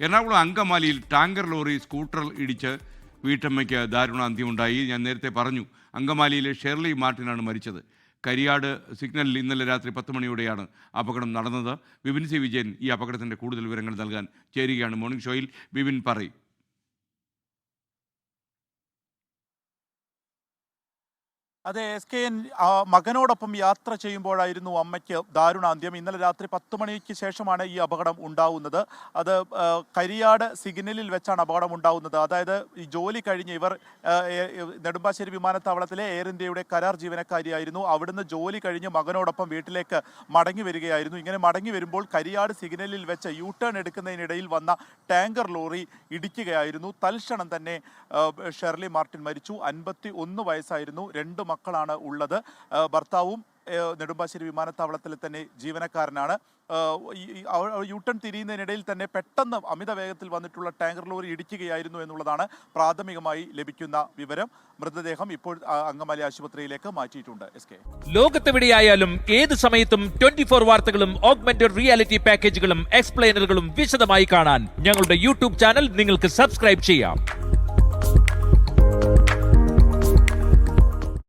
എറണാകുളം അങ്കമാലിയിൽ tanker lorry scooter ഇടിച്ച് വീട്ടമ്മയ്ക്ക് ദാരുണാന്ത്യമുണ്ടായി. ഞാൻ നേരത്തെ പറഞ്ഞു, അങ്കമാലിയിലെ ഷെർലി മാർട്ടിനാണ് മരിച്ചത്. കരിയാട് സിഗ്നലിൽ ഇന്നലെ രാത്രി 10 മണിയോടെയാണ് അപകടം നടന്നത്. വിപിൻ സി വിജയൻ ഈ അപകടത്തിൻ്റെ കൂടുതൽ വിവരങ്ങൾ നൽകാൻ ചേരുകയാണ്. മോർണിംഗ് ഷോയിൽ വിപിൻ പറയും. അതെ, SKN മകനോടൊപ്പം യാത്ര ചെയ്യുമ്പോഴായിരുന്നു അമ്മയ്ക്ക് ദാരുണാന്ത്യം. ഇന്നലെ രാത്രി 10 മണിക്ക് ശേഷമാണ് ഈ അപകടം ഉണ്ടാവുന്നത്. അത് കരിയാട് സിഗ്നലിൽ വെച്ചാണ് അപകടം ഉണ്ടാവുന്നത്. അതായത് ഈ ജോലി കഴിഞ്ഞ് ഇവർ നെടുമ്പാശ്ശേരി വിമാനത്താവളത്തിലെ എയർ ഇന്ത്യയുടെ കരാർ ജീവനക്കാരിയായിരുന്നു. അവിടുന്ന് ജോലി കഴിഞ്ഞ് മകനോടൊപ്പം വീട്ടിലേക്ക് മടങ്ങി വരികയായിരുന്നു. ഇങ്ങനെ മടങ്ങി വരുമ്പോൾ കരിയാട് സിഗ്നലിൽ വെച്ച് യു ടേൺ എടുക്കുന്നതിനിടയിൽ വന്ന ടാങ്കർ ലോറി ഇടിക്കുകയായിരുന്നു. തൽക്ഷണം തന്നെ ഷെർലി മാർട്ടിൻ മരിച്ചു. 51 വയസ്സായിരുന്നു. 2 മക്കളാണ് ഉള്ളത്. ഭർത്താവും നെടുമ്പാശ്ശേരി വിമാനത്താവളത്തിൽ തന്നെ ജീവനക്കാരനാണ്. യൂട്ടൺ തിരിയുന്നതിനിടയിൽ തന്നെ പെട്ടെന്ന് അമിത വേഗത്തിൽ വന്നിട്ടുള്ള ടാങ്കർ ലോറി ഇടിക്കുകയായിരുന്നു എന്നുള്ളതാണ് പ്രാഥമികമായി ലഭിക്കുന്ന വിവരം. മൃതദേഹം ഇപ്പോൾ അങ്കമാലി ആശുപത്രിയിലേക്ക് മാറ്റിയിട്ടുണ്ട്. ലോകത്തെവിടെയായാലും ഏത് സമയത്തും 24 വാർത്തകളും ഓഗ്മെന്റഡ് റിയാലിറ്റി പാക്കേജുകളും എക്സ്പ്ലെയിനറുകളും വിശദമായി കാണാൻ ഞങ്ങളുടെ യൂട്യൂബ് ചാനൽ നിങ്ങൾക്ക് സബ്സ്ക്രൈബ് ചെയ്യാം.